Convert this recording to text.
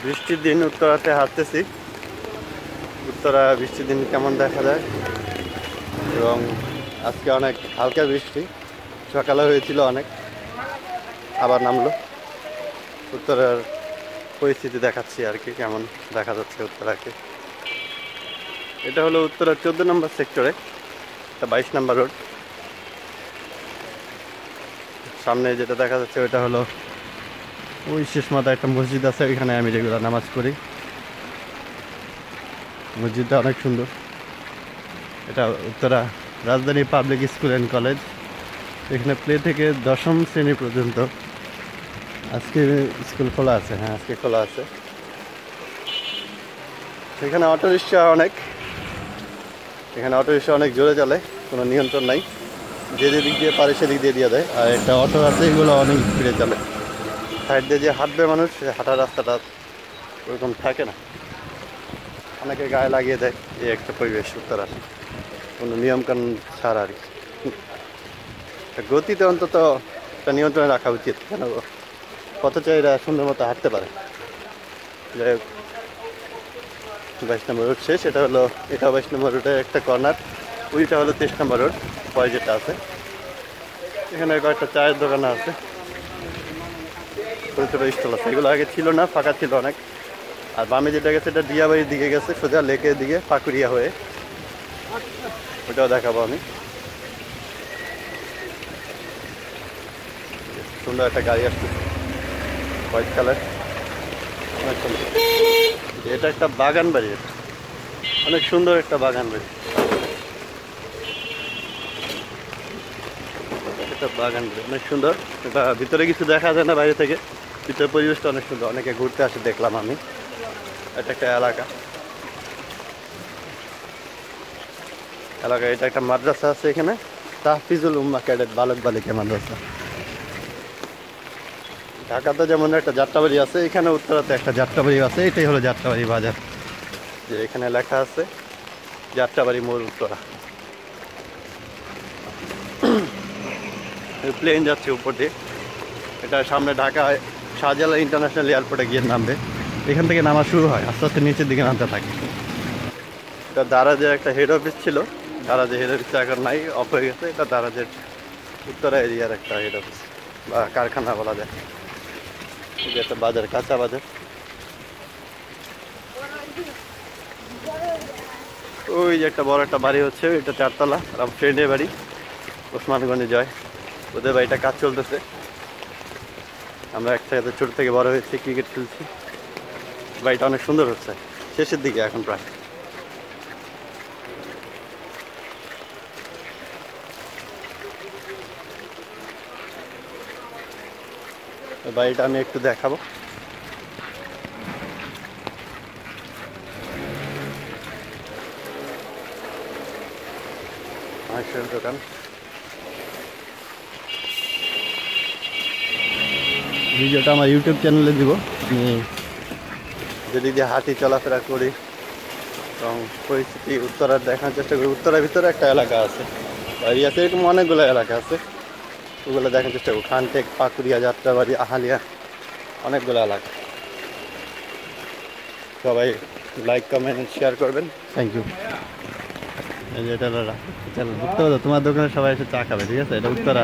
বৃষ্টির দিন উত্তরাতে হাঁটতেছি। উত্তরা বৃষ্টির দিন কেমন দেখা যায়, এবং আজকে অনেক হালকা বৃষ্টি, সকালে হয়েছিল অনেক, আবার নামলো। উত্তরার পরিস্থিতি দেখাচ্ছি আর কি, কেমন দেখা যাচ্ছে উত্তরাকে। এটা হলো উত্তরা 14 নম্বর সেক্টরে, এটা 22 নম্বর রোড। সামনে যেটা দেখা যাচ্ছে ওইটা হলো ওই শেষ মাথায় একটা মসজিদ আছে, ওইখানে আমি রেগুলার নামাজ পড়ি। মসজিদটা অনেক সুন্দর। এটা উত্তরা রাজধানী পাবলিক স্কুল অ্যান্ড কলেজ। এখানে প্লে থেকে 10ম শ্রেণী পর্যন্ত আজকে স্কুল খোলা আছে। হ্যাঁ, আজকে খোলা আছে। সেখানে অটোরিক্সা অনেক, এখানে অটোরিক্সা অনেক জোরে চলে, কোনো নিয়ন্ত্রণ নাই, যে যেদিক দিয়ে পারে সেদিক দিয়ে দিয়ে দেয়। আর একটা অটো আছে, এগুলো অনেক স্পিডে চলে। সাইড দিয়ে যে হাঁটবে মানুষ, হাঁটার রাস্তাটা ওরকম থাকে না, অনেকে গায়ে লাগিয়ে দেয়। এই একটা পরিবেশ উত্তরার, কোনো নিয়মকানুন ছাড়া আর কি। গতিতে অন্তত একটা নিয়ন্ত্রণে রাখা উচিত, কেন পথচারীরা সুন্দর মতো হাঁটতে পারে। যাই হোক, 22 নম্বর রোড শেষ। এটা হলো, এটা 22 নম্বর রোডের একটা কর্নার। ওইটা হলো 23 নম্বর রোড, পরে যেটা আছে। এখানে কয়েকটা চায়ের দোকান আছে, ছোটো ছোটো স্টল আছে। এগুলো আগে ছিল না, ফাঁকা ছিল অনেক। আর বামে যেটা গেছে এটা দিয়াবাড়ির দিকে গেছে, সোজা লেকের দিকে পাকুড়িয়া হয়ে। ওটাও দেখাবো আমি। সুন্দর একটা গাড়ি আসছে, হোয়াইট কালার, অনেক সুন্দর। এটা একটা বাগান বাড়ি, এটা অনেক সুন্দর একটা বাগান বাড়ি। এটা বাগান বাড়ি অনেক সুন্দর। এটা ভিতরে কিছু দেখা যায় না বাইরে থেকে, ভিতরের পরিবেশটা অনেক সুন্দর। অনেকে ঘুরতে আসে দেখলাম আমি। এটা একটা এলাকা, এটা একটা মাদ্রাসা আছে এখানে, তাহফিজুল উম্মাহ ক্যাডেট বালক বালিকা মাদ্রাসা। ঢাকাতে যেমন একটা যাত্রাবাড়ি আছে, এখানে উত্তরাতে একটা যাত্রাবাড়ি আছে। এটাই হলো যাত্রাবাড়ি বাজার, যে এখানে লেখা আছে যাত্রাবাড়ি মোড় উত্তরা। প্লেন যাচ্ছে উপর দিয়ে। এটা সামনে ঢাকা শাহজালাল ইন্টারন্যাশনাল এয়ারপোর্টে গিয়ে নামবে। এখান থেকে নামা শুরু হয়, আস্তে আস্তে নিচের দিকে নামতে থাকে। এটা দারাজের একটা হেড অফিস ছিল, দারাজের হেড অফিসটা এখন নাই, অফ হয়ে গেছে। এটা দারাজের উত্তরা এরিয়ার একটা হেড অফিস বা কারখানা বলা যায়। এটা একটা বাজার, কাঁচা বাজার। ওই যে একটা বড় একটা বাড়ি হচ্ছে, এটা 4 তলা, আমার ফ্রেন্ডের বাড়ি, ওসমানগঞ্জে জয়। ওদের বাড়িটা কাজ চলতেছে। আমরা একসাথে ছোট থেকে বড় হয়েছি, ক্রিকেট খেলছি। বাড়িটা অনেক সুন্দর হচ্ছে, শেষের দিকে এখন প্রায়। বাড়িটা আমি একটু দেখাবো। মাংসের দোকান। ভিডিওটা আমার ইউটিউব চ্যানেলে দিব। আমি যেদিক দিয়ে হাঁটি, চলাফেরা করি এবং পরিস্থিতি উত্তরার দেখার চেষ্টা করি। উত্তরার ভিতরে একটা এলাকা আছে, বাড়ি আছে, এরকম অনেকগুলো এলাকা আছে, ওগুলো দেখার চেষ্টা করি। খানটেক, পাকুড়িয়া, যাত্রাবাড়ি, আহালিয়া, অনেকগুলো এলাকা। সবাই লাইক, কমেন্ট, শেয়ার করবেন। Thank you. এই যে এটা উত্তরা, তোমার দোকানে সবাই এসে চা খাবে, ঠিক আছে? এটা উত্তরা।